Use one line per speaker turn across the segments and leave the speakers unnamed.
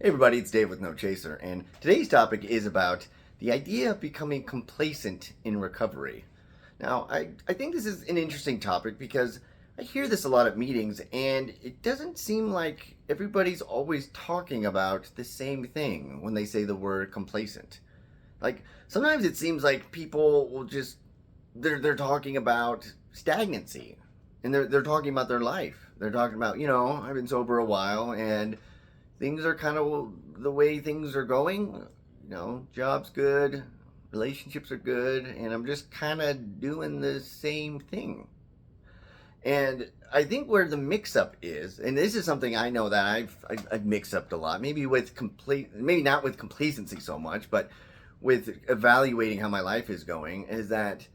Hey everybody, it's Dave with No Chaser, and today's topic is about the idea of becoming complacent in recovery. Now, I think this is an interesting topic because I hear this a lot at meetings, and it doesn't seem like everybody's always talking about the same thing when they say the word complacent. Like, sometimes it seems like people will just, they're talking about stagnancy, and they're talking about their life. They're talking about, I've been sober a while, and things are kind of the way things are going. Job's good, relationships are good, and I'm just kind of doing the same thing. And I think where the mix-up is, and this is something I know that I've mixed up a lot. Maybe not with complacency so much, but with evaluating how my life is going, is that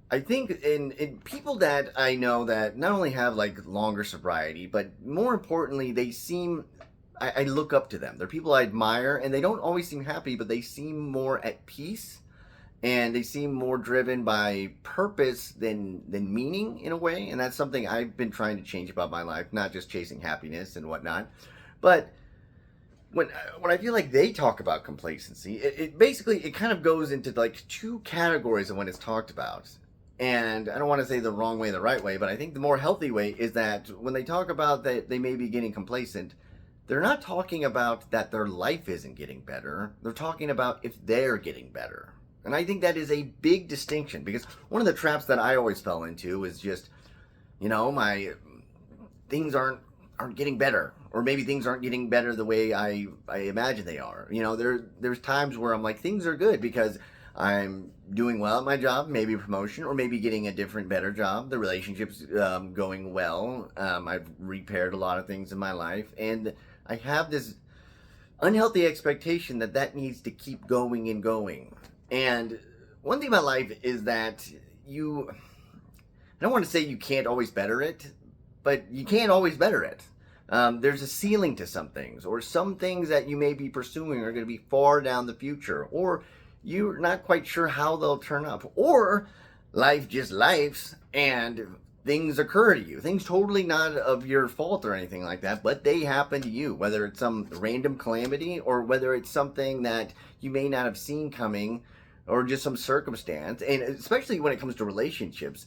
I think in people that I know that not only have like longer sobriety, but more importantly, I look up to them. They're people I admire, and they don't always seem happy, but they seem more at peace, and they seem more driven by purpose than meaning in a way. And that's something I've been trying to change about my life, not just chasing happiness and whatnot. But when I feel like they talk about complacency, it basically it kind of goes into like two categories of when it's talked about. And I don't want to say the wrong way, the right way, but I think the more healthy way is that when they talk about that they may be getting complacent, they're not talking about that their life isn't getting better. They're talking about if they're getting better. And I think that is a big distinction, because one of the traps that I always fell into is just, my things aren't getting better, or maybe things aren't getting better the way I imagine they are. There's times where I'm like, things are good because I'm doing well at my job, maybe a promotion, or maybe getting a different, better job. The relationship's going well. I've repaired a lot of things in my life, and I have this unhealthy expectation that needs to keep going and going. And one thing about life is that I don't want to say you can't always better it, but you can't always better it. There's a ceiling to some things, or some things that you may be pursuing are going to be far down the future, or you're not quite sure how they'll turn up, or life just lifes and things occur to you. Things totally not of your fault or anything like that, but they happen to you, whether it's some random calamity or whether it's something that you may not have seen coming, or just some circumstance. And especially when it comes to relationships,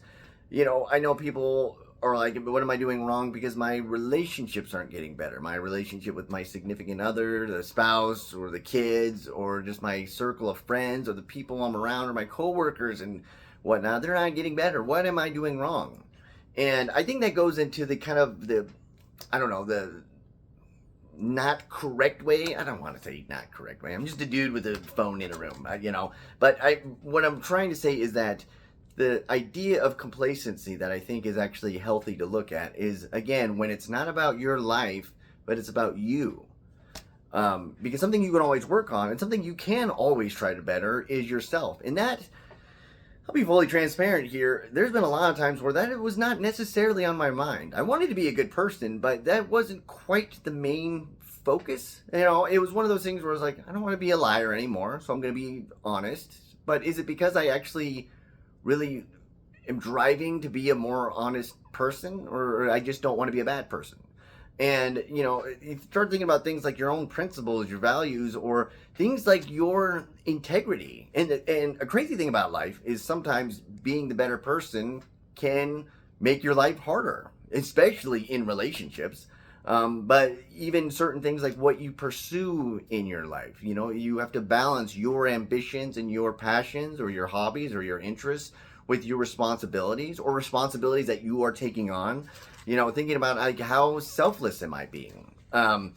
I know people are like, what am I doing wrong because my relationships aren't getting better? My relationship with my significant other, the spouse, or the kids, or just my circle of friends, or the people I'm around, or my coworkers and whatnot, they're not getting better. What am I doing wrong? And I think that goes into the kind of the not correct way. I don't want to say not correct way. I'm just a dude with a phone in a room, But what I'm trying to say is that the idea of complacency that I think is actually healthy to look at is, again, when it's not about your life, but it's about you. Because something you can always work on, and something you can always try to better, is yourself. And that, I'll be fully transparent here, there's been a lot of times where that was not necessarily on my mind. I wanted to be a good person, but that wasn't quite the main focus. It was one of those things where I was like, I don't want to be a liar anymore, so I'm going to be honest. But is it because I actually really am driving to be a more honest person, or I just don't want to be a bad person? And you start thinking about things like your own principles, your values, or things like your integrity. And a crazy thing about life is sometimes being the better person can make your life harder, especially in relationships. But even certain things like what you pursue in your life, you have to balance your ambitions and your passions, or your hobbies, or your interests, with your responsibilities, or responsibilities that you are taking on. Thinking about like, how selfless am I being? So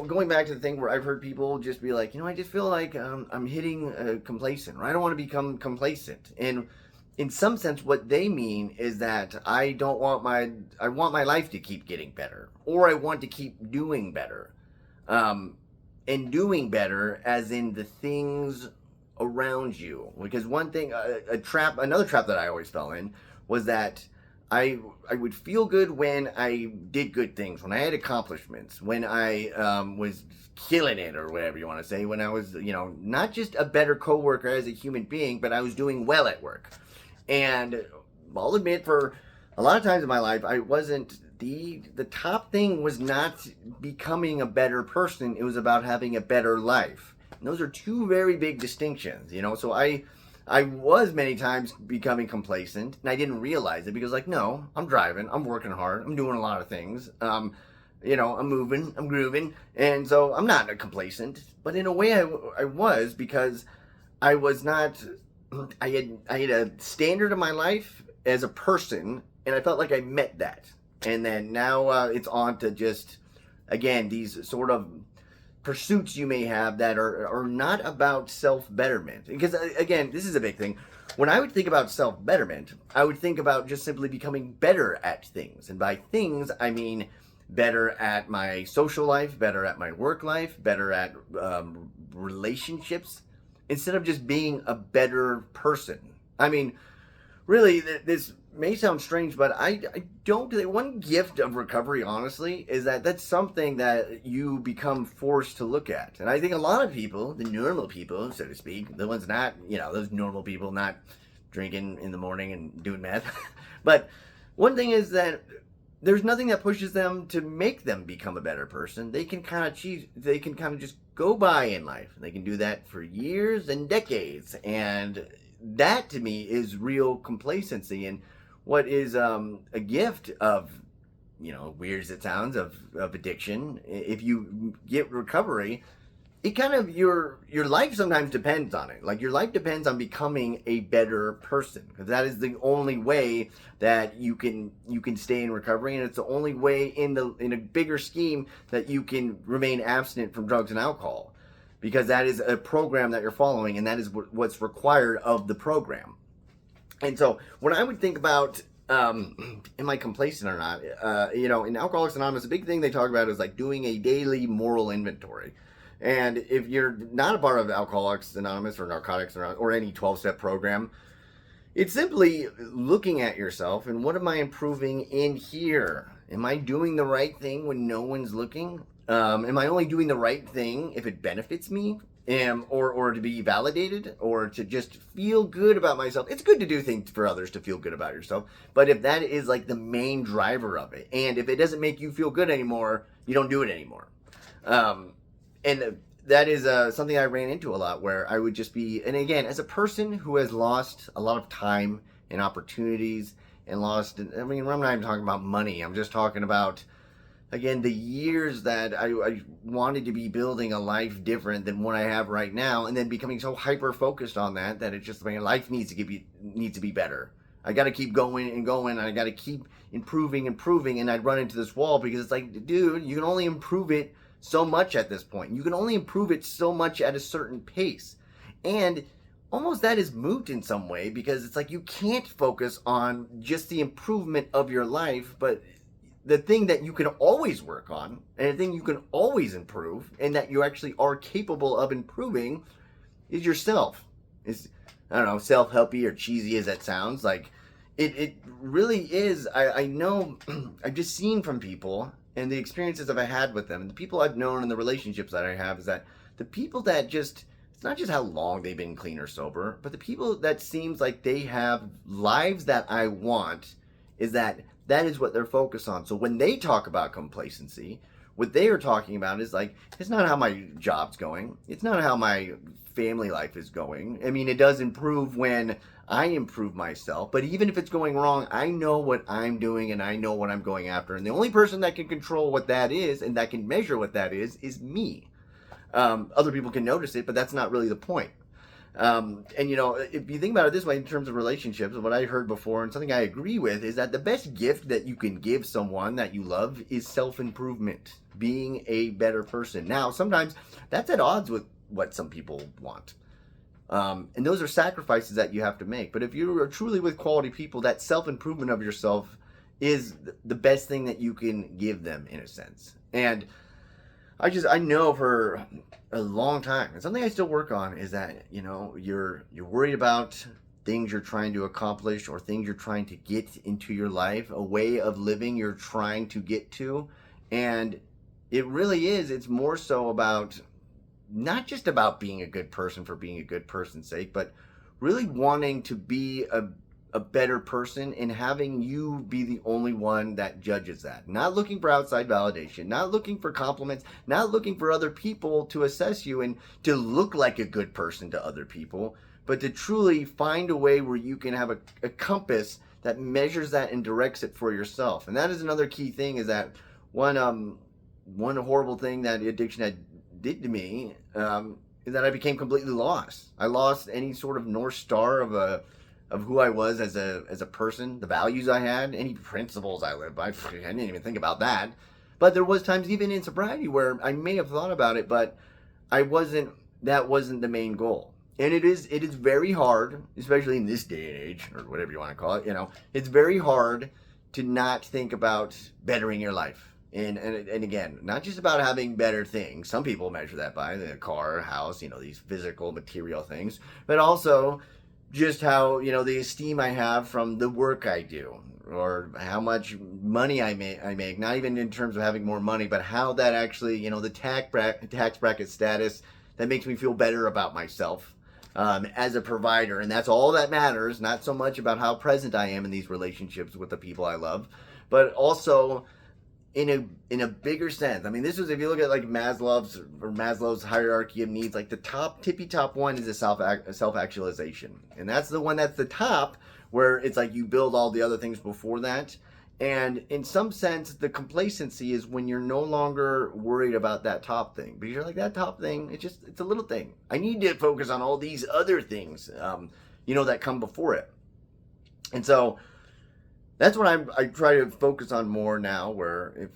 going back to the thing where I've heard people just be like, I just feel like I'm hitting complacent, or I don't want to become complacent. And in some sense, what they mean is that I want my life to keep getting better, or I want to keep doing better. And doing better as in the things around you. Because one thing, another trap that I always fell in was that I would feel good when I did good things, when I had accomplishments, when I was killing it, or whatever you want to say, when I was, not just a better coworker as a human being, but I was doing well at work. And I'll admit, for a lot of times in my life, I wasn't the top thing was not becoming a better person. It was about having a better life. And those are two very big distinctions, you know. So I was many times becoming complacent, and I didn't realize it because, like, no, I'm driving, I'm working hard, I'm doing a lot of things. You know, I'm moving, I'm grooving, and so I'm not complacent. But in a way, I was, because I was not. I had a standard in my life as a person, and I felt like I met that. And then now it's on to just, again, these sort of pursuits you may have that are not about self-betterment. Because, again, this is a big thing. When I would think about self-betterment, I would think about just simply becoming better at things. And by things, I mean better at my social life, better at my work life, better at relationships, instead of just being a better person. I mean, really, this may sound strange, but I don't. One gift of recovery, honestly, is that that's something that you become forced to look at. And I think a lot of people, the normal people, so to speak, the ones not, you know, those normal people not drinking in the morning and doing meth. But one thing is that there's nothing that pushes them to make them become a better person. They can kind of just go by in life. They can do that for years and decades. And that, to me, is real complacency. And what is a gift of, you know, weird as it sounds, of addiction, if you get recovery, it kind of, your life sometimes depends on it. Like, your life depends on becoming a better person, because that is the only way that you can stay in recovery, and it's the only way in a bigger scheme that you can remain abstinent from drugs and alcohol, because that is a program that you're following, and that is what's required of the program. And so when I would think about am I complacent or not, you know, in Alcoholics Anonymous, a big thing they talk about is like doing a daily moral inventory. And if you're not a part of Alcoholics Anonymous or Narcotics Anonymous or any 12-step program, it's simply looking at yourself and, what am I improving in here? Am I doing the right thing when no one's looking? Am I only doing the right thing if it benefits me? Or to be validated, or to just feel good about myself. It's good to do things for others to feel good about yourself, but if that is like the main driver of it, and if it doesn't make you feel good anymore, you don't do it anymore. And that is something I ran into a lot, where I would just be, and again, as a person who has lost a lot of time and opportunities, and lost, I mean, I'm not even talking about money, I'm just talking about, again, the years that I wanted to be building a life different than what I have right now, and then becoming so hyper focused on that it's just, my life needs to be better. I got to keep going and going, and I got to keep improving, and I'd run into this wall, because it's like, dude, you can only improve it so much at this point. You can only improve it so much at a certain pace. And almost that is moot in some way, because it's like you can't focus on just the improvement of your life, but the thing that you can always work on, and the thing you can always improve, and that you actually are capable of improving, is yourself. Is, I don't know, self-helpy or cheesy as that sounds, like it really is. I know I've just seen from people, and the experiences that I had with them, and the people I've known and the relationships that I have, is that the people that just, it's not just how long they've been clean or sober, but the people that seems like they have lives that I want, is that is what they're focused on. So when they talk about complacency, what they are talking about is like, it's not how my job's going. It's not how my family life is going. I mean, it does improve when I improve myself, but even if it's going wrong, I know what I'm doing, and I know what I'm going after. And the only person that can control what that is, and that can measure what that is me. Other people can notice it, but that's not really the point. And you know, if you think about it this way, in terms of relationships, what I heard before, and something I agree with, is that the best gift that you can give someone that you love is self-improvement, being a better person. Now, sometimes that's at odds with what some people want. And those are sacrifices that you have to make. But if you are truly with quality people, that self-improvement of yourself is the best thing that you can give them, in a sense. And I know for a long time, and something I still work on, is that, you know, you're worried about things you're trying to accomplish, or things you're trying to get into your life, a way of living you're trying to get to. And it really is, it's more so about, not just about being a good person for being a good person's sake, but really wanting to be a better person and having you be the only one that judges that. Not looking for outside validation, not looking for compliments, not looking for other people to assess you and to look like a good person to other people, but to truly find a way where you can have a compass that measures that and directs it for yourself. And that is another key thing, is that one horrible thing that addiction had did to me is that I became completely lost. I lost any sort of North Star of who I was as a person, the values I had, any principles I lived by. I didn't even think about that. But there was times even in sobriety where I may have thought about it, but that wasn't the main goal. And it is very hard, especially in this day and age, or whatever you want to call it, it's very hard to not think about bettering your life. And again, not just about having better things. Some people measure that by the car, house, these physical, material things, but also just how, the esteem I have from the work I do, or how much money I make, not even in terms of having more money, but how that actually, the tax bracket status that makes me feel better about myself as a provider. And that's all that matters, not so much about how present I am in these relationships with the people I love, but also in a bigger sense. I mean, this is, if you look at like Maslow's hierarchy of needs, like the tippy top one is a self-actualization. And that's the one that's the top, where it's like you build all the other things before that. And in some sense, the complacency is when you're no longer worried about that top thing, because you're like, that top thing, it's a little thing. I need to focus on all these other things, that come before it. And so that's what I try to focus on more now, where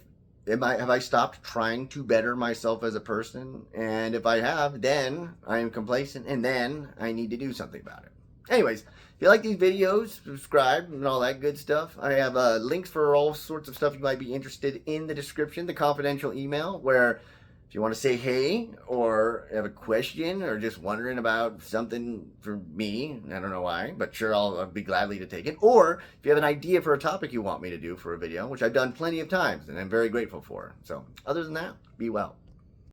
have I stopped trying to better myself as a person? And if I have, then I am complacent, and then I need to do something about it. Anyways, if you like these videos, subscribe and all that good stuff. I have links for all sorts of stuff you might be interested in the description, the confidential email, where if you want to say hey, or have a question, or just wondering about something for me, I don't know why, but sure, I'll be gladly to take it. Or if you have an idea for a topic you want me to do for a video, which I've done plenty of times and I'm very grateful for. So other than that, be well.